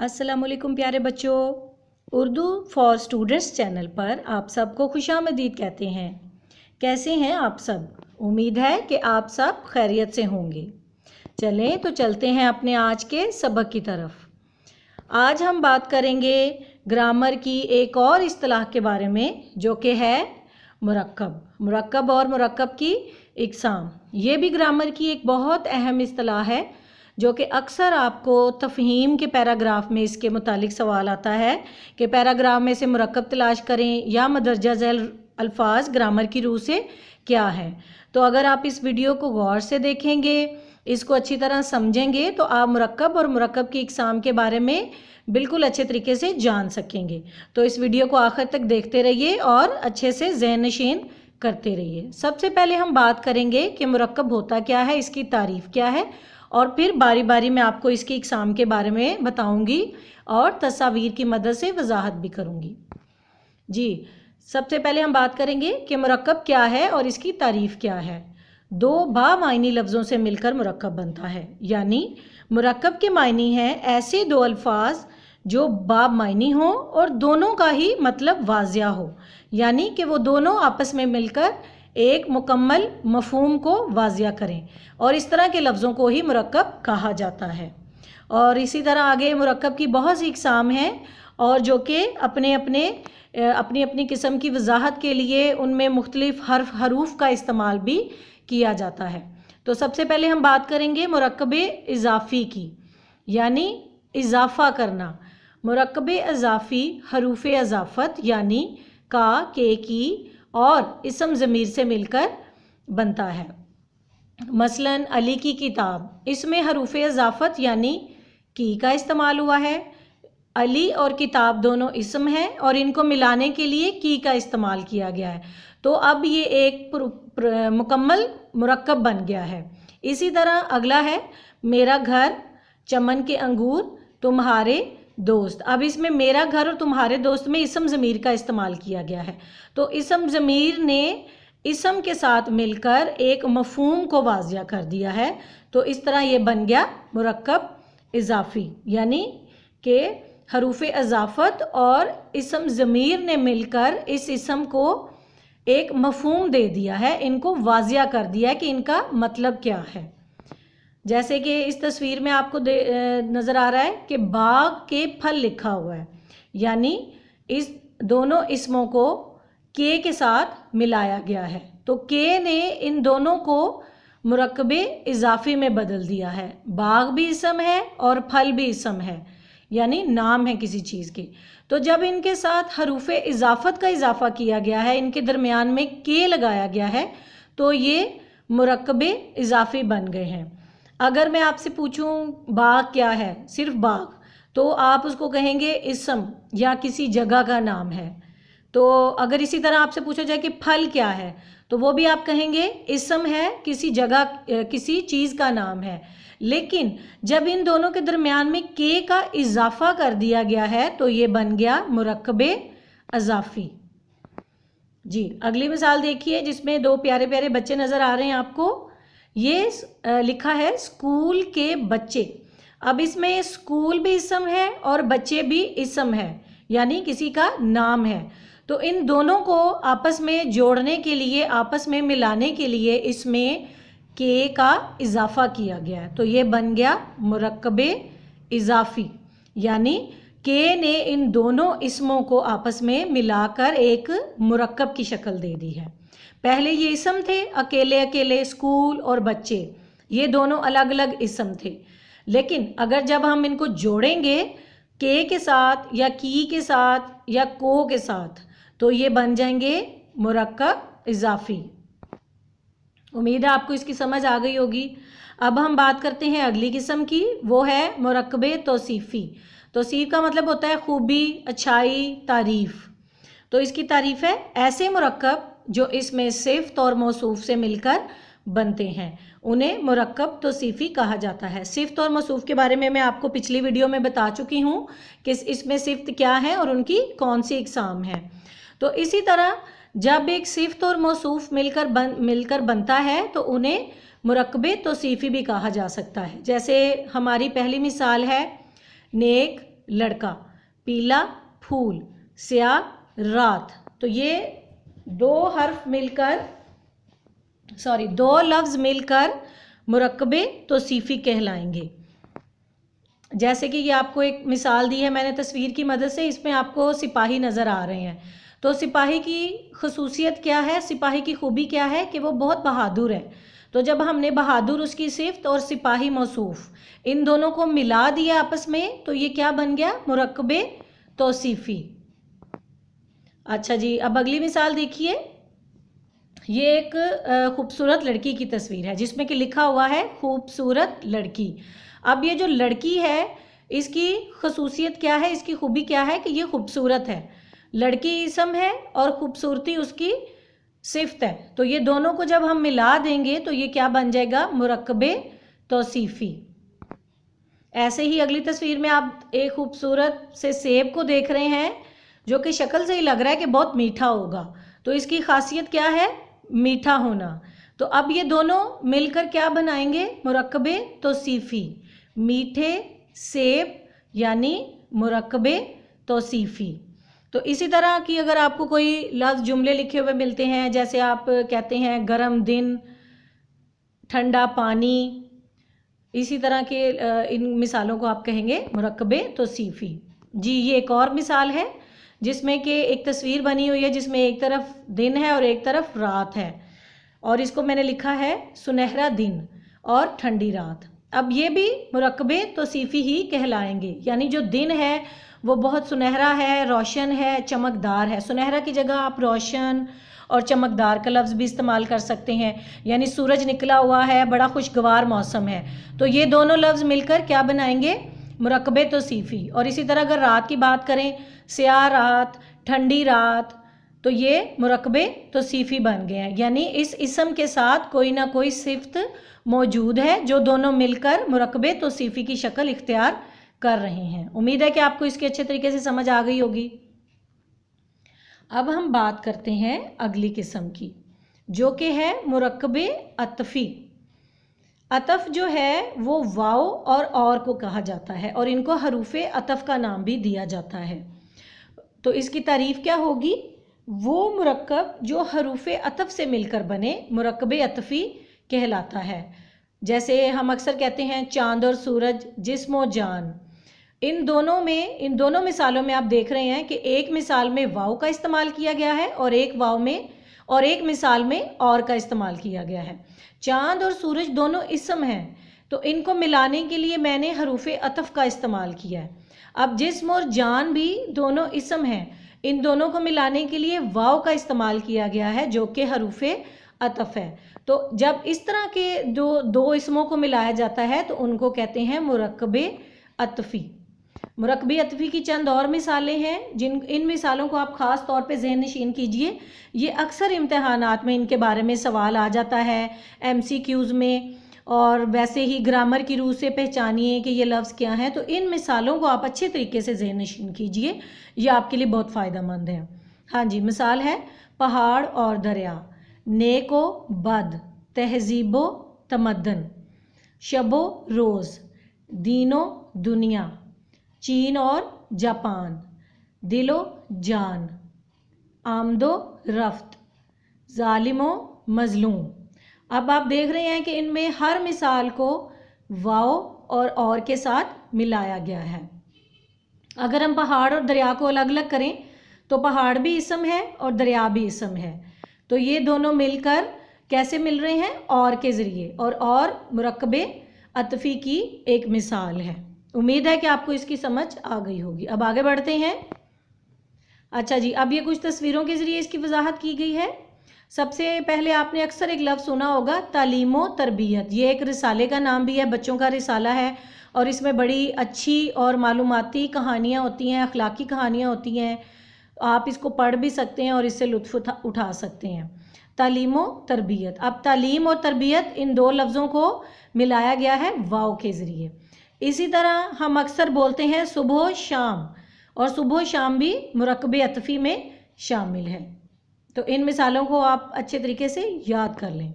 अस्सलाम वालेकुम प्यारे बच्चों, उर्दू फॉर स्टूडेंट्स चैनल पर आप सबको खुशामदीद कहते हैं। कैसे हैं आप सब? उम्मीद है कि आप सब खैरियत से होंगे। चलें तो चलते हैं अपने आज के सबक की तरफ। आज हम बात करेंगे ग्रामर की एक और इस्तिलाह के बारे में, जो कि है मुरक्कब और मुरक्कब की इकसाम। ये भी ग्रामर की एक बहुत अहम इस्तिलाह है, जो कि अक्सर आपको तफ़हीम के पैराग्राफ में इसके मुतालिक सवाल आता है कि पैराग्राफ में से मुरक्कब तलाश करें या मदरजा झैल अल्फाज ग्रामर की रूह से क्या है। तो अगर आप इस वीडियो को गौर से देखेंगे, इसको अच्छी तरह समझेंगे, तो आप मुरक्कब और मुरक्कब की इकसाम के बारे में बिल्कुल अच्छे तरीके से जान सकेंगे। तो इस वीडियो को आखिर तक देखते रहिए और अच्छे से ज़हन नशीन करते रहिए। सबसे पहले हम बात करेंगे कि मुरक्कब होता क्या है, इसकी तारीफ़ क्या है, और फिर बारी बारी मैं आपको इसकी इकसाम के बारे में बताऊंगी और तस्वीर की मदद से वजाहत भी करूंगी। जी, सबसे पहले हम बात करेंगे कि मुरक्कब क्या है और इसकी तारीफ़ क्या है। दो बामायनी लफ्ज़ों से मिलकर मुरक्कब बनता है, यानी मुरक्कब के मायनी हैं ऐसे दो अल्फाज जो बामायनी हो और दोनों का ही मतलब वाज़िया हो, यानी कि वो दोनों आपस में मिलकर एक मुकम्मल मफ़हूम को वाज़िया करें, और इस तरह के लफ्ज़ों को ही मुरक्कब कहा जाता है। और इसी तरह आगे मुरक्कब की बहुत सी इकसाम हैं, और जो कि अपनी अपनी किस्म की वजाहत के लिए उनमें मुख्तलिफ हरूफ का इस्तेमाल भी किया जाता है। तो सबसे पहले हम बात करेंगे मुरक्कब इज़ाफ़ी की, यानी इजाफ़ा करना। मुरक्कब इज़ाफ़ी हरूफ इज़ाफ़त यानी का, के, की और इसम ज़मीर से मिलकर बनता है। मसलन अली की किताब, इसमें हरूफ इज़ाफ़त यानी की का इस्तेमाल हुआ है। अली और किताब दोनों इसम हैं और इनको मिलाने के लिए की का इस्तेमाल किया गया है। तो अब ये एक मुकम्मल मुरक्कब बन गया है। इसी तरह अगला है मेरा घर, चमन के अंगूर, तुम्हारे दोस्त। अब इसमें मेरा घर और तुम्हारे दोस्त में इसम ज़मीर का इस्तेमाल किया गया है। तो इसम ज़मीर ने इसम के साथ मिलकर एक मफ़हूम को वाज़िया कर दिया है। तो इस तरह ये बन गया मुरक्कब इज़ाफ़ी, यानी कि हरूफ इज़ाफ़त और इसम ज़मीर ने मिलकर इस इसम को एक मफ़हूम दे दिया है, इनको वाज़िया कर दिया है कि इनका मतलब क्या है। जैसे कि इस तस्वीर में आपको नज़र आ रहा है कि बाग के फल लिखा हुआ है, यानी इस दोनों इसमों को के साथ मिलाया गया है। तो के ने इन दोनों को मुरक्कब इज़ाफ़ी में बदल दिया है। बाग भी इसम है और फल भी इसम है, यानी नाम है किसी चीज़ के। तो जब इनके साथ हरूफ इज़ाफ़त का इजाफ़ा किया गया है, इनके दरमियान में के लगाया गया है, तो ये मुरक्कब इज़ाफ़ी बन गए हैं। अगर मैं आपसे पूछूं बाग क्या है, सिर्फ बाग, तो आप उसको कहेंगे इसम या किसी जगह का नाम है। तो अगर इसी तरह आपसे पूछा जाए कि फल क्या है, तो वो भी आप कहेंगे इसम है, किसी जगह किसी चीज़ का नाम है। लेकिन जब इन दोनों के दरमियान में के का इजाफा कर दिया गया है, तो ये बन गया मुरक्कब इज़ाफ़ी। जी, अगली मिसाल देखिए, जिसमें दो प्यारे प्यारे बच्चे नज़र आ रहे हैं आपको। ये लिखा है स्कूल के बच्चे। अब इसमें स्कूल भी इसम है और बच्चे भी इसम है, यानी किसी का नाम है। तो इन दोनों को आपस में जोड़ने के लिए, आपस में मिलाने के लिए इसमें के का इजाफा किया गया है। तो ये बन गया मुरक्कब इज़ाफ़ी, यानी के ने इन दोनों इसमों को आपस में मिलाकर एक मुरक्कब की शक्ल दे दी है। पहले ये इसम थे अकेले अकेले, स्कूल और बच्चे, ये दोनों अलग अलग इसम थे। लेकिन अगर जब हम इनको जोड़ेंगे के साथ या की के साथ या को के साथ, तो ये बन जाएंगे मुरक्कब इज़ाफ़ी। उम्मीद है आपको इसकी समझ आ गई होगी। अब हम बात करते हैं अगली किस्म की, वो है मुरक्कब तौसीफ़ी। तौसीफ़ का मतलब होता है खूबी, अच्छाई, तारीफ़। तो इसकी तारीफ़ है ऐसे मुरक्कब जो इसमें सिफ़्त और मौसूफ़ से मिलकर बनते हैं, उन्हें मुरक्कब तौसीफ़ी कहा जाता है। सिफ़्त और मौसूफ़ के बारे में मैं आपको पिछली वीडियो में बता चुकी हूँ कि इसमें सिफ़्त क्या है और उनकी कौन सी इकसाम है। तो इसी तरह जब एक सिफ़्त और मौसूफ़ मिलकर बनता है, तो उन्हें मुरक्कब तौसीफ़ी भी कहा जा सकता है। जैसे हमारी पहली मिसाल है नेक लड़का, पीला फूल, स्याह रात। तो ये दो लफ्ज़ मिलकर मुरक्कबे तौसीफ़ी कहलाएंगे। जैसे कि ये आपको एक मिसाल दी है मैंने तस्वीर की मदद से, इसमें आपको सिपाही नज़र आ रहे हैं। तो सिपाही की खसूसियत क्या है, सिपाही की खूबी क्या है कि वो बहुत बहादुर है। तो जब हमने बहादुर उसकी सिफ़त और सिपाही मौसूफ़ इन दोनों को मिला दिया आपस में, तो ये क्या बन गया, मुरक्कबे तौसीफ़ी। अच्छा जी, अब अगली मिसाल देखिए। ये एक खूबसूरत लड़की की तस्वीर है जिसमें कि लिखा हुआ है खूबसूरत लड़की। अब ये जो लड़की है इसकी खसूसियत क्या है, इसकी खूबी क्या है कि ये खूबसूरत है। लड़की इसम है और खूबसूरती उसकी सिफ्त है। तो ये दोनों को जब हम मिला देंगे तो ये क्या बन जाएगा, मुरक्कबे तौसीफ़ी। ऐसे ही अगली तस्वीर में आप एक खूबसूरत से सेब को देख रहे हैं जो कि शक्ल से ही लग रहा है कि बहुत मीठा होगा। तो इसकी खासियत क्या है, मीठा होना। तो अब ये दोनों मिलकर क्या बनाएंगे, मुरक्कबे तौसीफ़ी। मीठे सेब यानी मुरक्कबे तौसीफ़ी। तो इसी तरह की अगर आपको कोई लफ्ज़ जुमले लिखे हुए मिलते हैं, जैसे आप कहते हैं गर्म दिन, ठंडा पानी, इसी तरह के इन मिसालों को आप कहेंगे मुरक्कबे तौसीफ़ी। जी, ये एक और मिसाल है जिसमें कि एक तस्वीर बनी हुई है जिसमें एक तरफ दिन है और एक तरफ रात है, और इसको मैंने लिखा है सुनहरा दिन और ठंडी रात। अब ये भी मुरक्कबे तौसीफ़ी ही कहलाएंगे, यानी जो दिन है वो बहुत सुनहरा है, रोशन है, चमकदार है। सुनहरा की जगह आप रोशन और चमकदार का लफ्ज़ भी इस्तेमाल कर सकते हैं, यानी सूरज निकला हुआ है, बड़ा खुशगवार मौसम है। तो ये दोनों लफ्ज़ मिलकर क्या बनाएंगे, मुरक्कबे तौसीफ़ी। और इसी तरह अगर रात की बात करें, स्याह रात, ठंडी रात, तो ये मुरक्कबे तौसीफ़ी बन गए हैं, यानी इस इसम के साथ कोई ना कोई सिफ्त मौजूद है जो दोनों मिलकर मुरक्कबे तौसीफ़ी की शक्ल इख्तियार कर रहे हैं। उम्मीद है कि आपको इसकी अच्छे तरीके से समझ आ गई होगी। अब हम बात करते हैं अगली किस्म की, जो कि है मुरक्कबे अतफ़ी। अतफ़ जो है वो वाव और को कहा जाता है और इनको हरूफ़े अतफ़ का नाम भी दिया जाता है। तो इसकी तारीफ़ क्या होगी, वो मुरक्कब जो हरूफ़े अतफ़ से मिलकर बने मुरक्कबे अतफ़ी कहलाता है। जैसे हम अक्सर कहते हैं चाँद और सूरज, जिस्म और जान। इन दोनों मिसालों में आप देख रहे हैं कि एक मिसाल में वाव का इस्तेमाल किया गया है और एक मिसाल में और का इस्तेमाल किया गया है। चाँद और सूरज दोनों इसम हैं, तो इनको मिलाने के लिए मैंने हरूफ़े अतफ़ का इस्तेमाल किया है। अब जिस्म और जान भी दोनों इसम हैं, इन दोनों को मिलाने के लिए वाव का इस्तेमाल किया गया है जो कि हरूफ़े अतफ़ है। तो जब इस तरह के दो इसमों को मिलाया जाता है तो उनको कहते हैं मुरक्कबे अतफ़ी। मुरक्कबे अतफ़ी की चंद और मिसालें हैं इन मिसालों को आप ख़ास तौर पे ज़हन नशीन कीजिए। ये अक्सर इम्तहानात में इनके बारे में सवाल आ जाता है, MCQs में, और वैसे ही ग्रामर की रूह से पहचानिए कि ये लफ्ज़ क्या हैं। तो इन मिसालों को आप अच्छे तरीके से ज़हन नशीन कीजिए, ये आपके लिए बहुत फ़ायदेमंद है। हाँ जी, मिसाल है पहाड़ और दरिया, नेको बद, तहज़ीबो तमद्दन, शबो रोज़, दीनो दुनिया, चीन और जापान, दिलो जान, आमदो रफ्त, ज़ालिमो मज़लूम। अब आप देख रहे हैं कि इनमें हर मिसाल को वाव और के साथ मिलाया गया है। अगर हम पहाड़ और दरिया को अलग अलग करें तो पहाड़ भी इसम है और दरिया भी इसम है। तो ये दोनों मिलकर कैसे मिल रहे हैं, और के ज़रिए, और मुरक्कबे अतफ़ी की एक मिसाल है। उम्मीद है कि आपको इसकी समझ आ गई होगी। अब आगे बढ़ते हैं। अच्छा जी, अब ये कुछ तस्वीरों के ज़रिए इसकी वजाहत की गई है। सबसे पहले आपने अक्सर एक लफ्ज़ सुना होगा, तालीमो तरबियत। ये एक रिसाले का नाम भी है, बच्चों का रिसाला है, और इसमें बड़ी अच्छी और मालूमाती कहानियाँ होती हैं, अखलाकी कहानियाँ होती हैं। आप इसको पढ़ भी सकते हैं और इससे लुत्फ़ उठा सकते हैं। तालीमो तरबियत। अब तालीम और तरबियत इन दो लफ्ज़ों को मिलाया गया है वाव के ज़रिए। इसी तरह हम अक्सर बोलते हैं सुबह शाम, और सुबह शाम भी मुरक्कबे अतफ़ी में शामिल है। तो इन मिसालों को आप अच्छे तरीके से याद कर लें।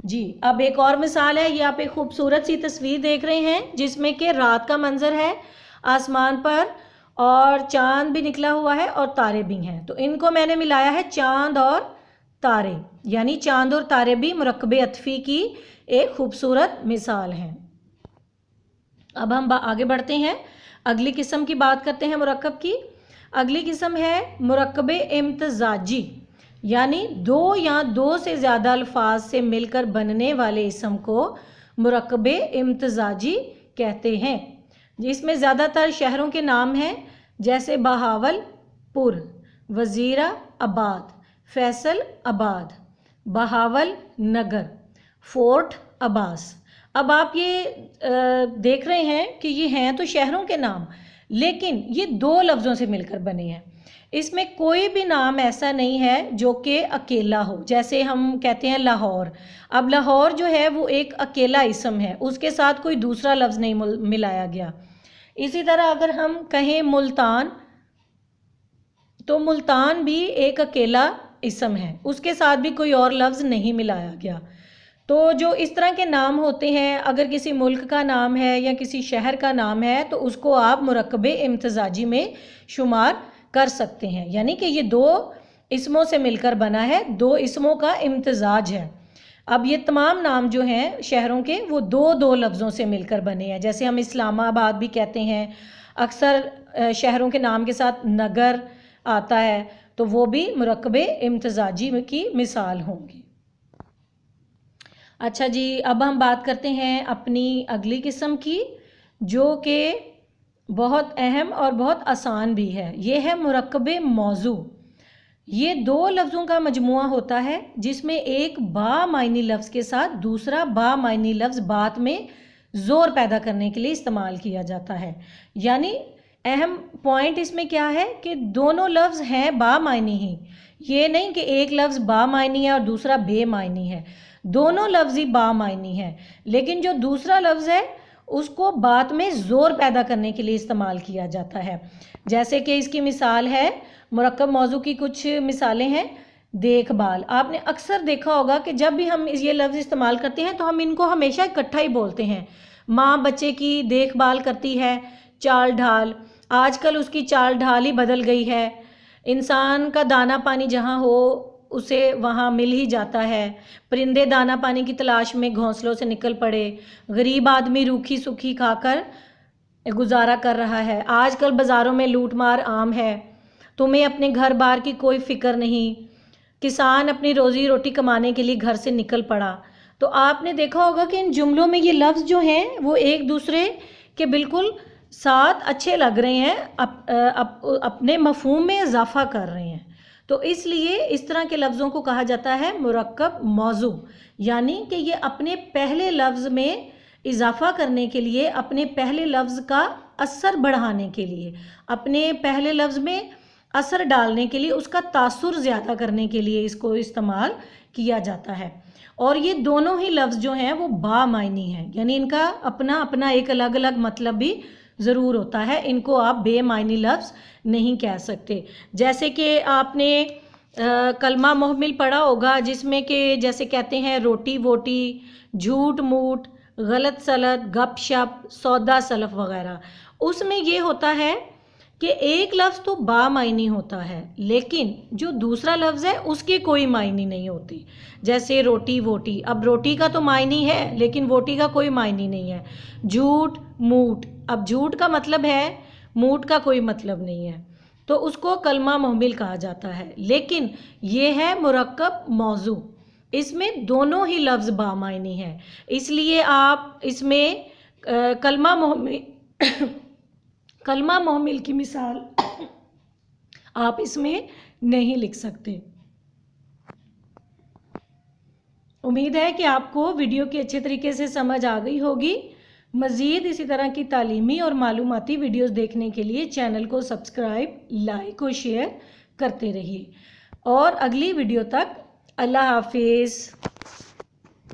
जी, अब एक और मिसाल है। ये आप एक खूबसूरत सी तस्वीर देख रहे हैं जिसमें कि रात का मंजर है। आसमान पर اور چاند بھی نکلا ہوا ہے اور تارے بھی ہیں، تو ان کو میں نے ملایا ہے چاند اور تارے، یعنی چاند اور تارے بھی مرکب عطفی کی ایک خوبصورت مثال ہیں۔ اب ہم آگے بڑھتے ہیں، اگلی قسم کی بات کرتے ہیں مرکب کی۔ اگلی قسم ہے مرکب امتزاجی، یعنی دو یا دو سے زیادہ الفاظ سے مل کر بننے والے اسم کو مرکب امتزاجی کہتے ہیں، جس میں زیادہ تر شہروں کے نام ہیں، جیسے بہاول پور، وزیرہ آباد، فیصل آباد، بہاول نگر، فورٹ عباس۔ اب آپ یہ دیکھ رہے ہیں کہ یہ ہیں تو شہروں کے نام، لیکن یہ دو لفظوں سے مل کر بنے ہیں، اس میں کوئی بھی نام ایسا نہیں ہے جو کہ اکیلا ہو۔ جیسے ہم کہتے ہیں لاہور، اب لاہور جو ہے وہ ایک اکیلا اسم ہے، اس کے ساتھ کوئی دوسرا لفظ نہیں ملایا گیا۔ اسی طرح اگر ہم کہیں ملتان، تو ملتان بھی ایک اکیلا اسم ہے، اس کے ساتھ بھی کوئی اور لفظ نہیں ملایا گیا۔ تو جو اس طرح کے نام ہوتے ہیں، اگر کسی ملک کا نام ہے یا کسی شہر کا نام ہے تو اس کو آپ مرکب امتزاجی میں شمار کر سکتے ہیں، یعنی کہ یہ دو اسموں سے مل کر بنا ہے، دو اسموں کا امتزاج ہے۔ اب یہ تمام نام جو ہیں شہروں کے وہ دو دو لفظوں سے مل کر بنے ہیں، جیسے ہم اسلام آباد بھی کہتے ہیں، اکثر شہروں کے نام کے ساتھ نگر آتا ہے، تو وہ بھی مرکب امتزاجی کی مثال ہوں گی۔ اچھا جی، اب ہم بات کرتے ہیں اپنی اگلی قسم کی، جو کہ بہت اہم اور بہت آسان بھی ہے، یہ ہے مرکب موضوع۔ یہ دو لفظوں کا مجموعہ ہوتا ہے جس میں ایک با معنی لفظ کے ساتھ دوسرا با معنی لفظ بات میں زور پیدا کرنے کے لیے استعمال کیا جاتا ہے۔ یعنی اہم پوائنٹ اس میں کیا ہے کہ دونوں لفظ ہیں با معنی ہی، یہ نہیں کہ ایک لفظ با معنی ہے اور دوسرا بے معنی ہے، دونوں لفظ ہی با معنی ہے، لیکن جو دوسرا لفظ ہے اس کو بات میں زور پیدا کرنے کے لیے استعمال کیا جاتا ہے۔ جیسے کہ اس کی مثال ہے، مرکب موضوع کی کچھ مثالیں ہیں، دیکھ بھال۔ آپ نے اکثر دیکھا ہوگا کہ جب بھی ہم یہ لفظ استعمال کرتے ہیں تو ہم ان کو ہمیشہ اکٹھا ہی بولتے ہیں۔ ماں بچے کی دیکھ بھال کرتی ہے، چال ڈھال، آج کل اس کی چال ڈھال ہی بدل گئی ہے۔ انسان کا دانہ پانی جہاں ہو اسے وہاں مل ہی جاتا ہے، پرندے دانہ پانی کی تلاش میں گھونسلوں سے نکل پڑے، غریب آدمی روکھی سکھی کھا کر گزارا کر رہا ہے، آج کل بازاروں میں لوٹ مار عام ہے، تمہیں اپنے گھر بار کی کوئی فکر نہیں، کسان اپنی روزی روٹی کمانے کے لیے گھر سے نکل پڑا۔ تو آپ نے دیکھا ہوگا کہ ان جملوں میں یہ لفظ جو ہیں وہ ایک دوسرے کے بالکل ساتھ اچھے لگ رہے ہیں، اپنے مفہوم میں اضافہ کر رہے ہیں، تو اس لیے اس طرح کے لفظوں کو کہا جاتا ہے مرکب موضوع، یعنی کہ یہ اپنے پہلے لفظ میں اضافہ کرنے کے لیے، اپنے پہلے لفظ کا اثر بڑھانے کے لیے، اپنے پہلے لفظ میں اثر ڈالنے کے لیے، اس کا تاثر زیادہ کرنے کے لیے اس کو استعمال کیا جاتا ہے۔ اور یہ دونوں ہی لفظ جو ہیں وہ با معنی ہیں، یعنی ان کا اپنا اپنا ایک الگ الگ مطلب بھی ضرور ہوتا ہے، ان کو آپ بے معنی لفظ نہیں کہہ سکتے۔ جیسے کہ آپ نے کلمہ محمل پڑھا ہوگا، جس میں کہ جیسے کہتے ہیں روٹی ووٹی، جھوٹ موٹ، غلط سلط، گپ شپ، سودا سلف وغیرہ، اس میں یہ ہوتا ہے کہ ایک لفظ تو با معنی ہوتا ہے، لیکن جو دوسرا لفظ ہے اس کے کوئی معنی نہیں ہوتی۔ جیسے روٹی ووٹی، اب روٹی کا تو معنی ہے لیکن ووٹی کا کوئی معنی نہیں ہے۔ جھوٹ موٹ، اب جھوٹ کا مطلب ہے، موٹ کا کوئی مطلب نہیں ہے، تو اس کو کلمہ محمل کہا جاتا ہے۔ لیکن یہ ہے مرکب موضوع، اس میں دونوں ہی لفظ با معنی ہیں، اس لیے آپ اس میں کلمہ محمل کی مثال آپ اس میں نہیں لکھ سکتے۔ امید ہے کہ آپ کو ویڈیو کی اچھے طریقے سے سمجھ آ گئی ہوگی۔ مزید اسی طرح کی تعلیمی اور معلوماتی ویڈیوز دیکھنے کے لیے چینل کو سبسکرائب، لائک اور شیئر کرتے رہیے، اور اگلی ویڈیو تک اللہ حافظ۔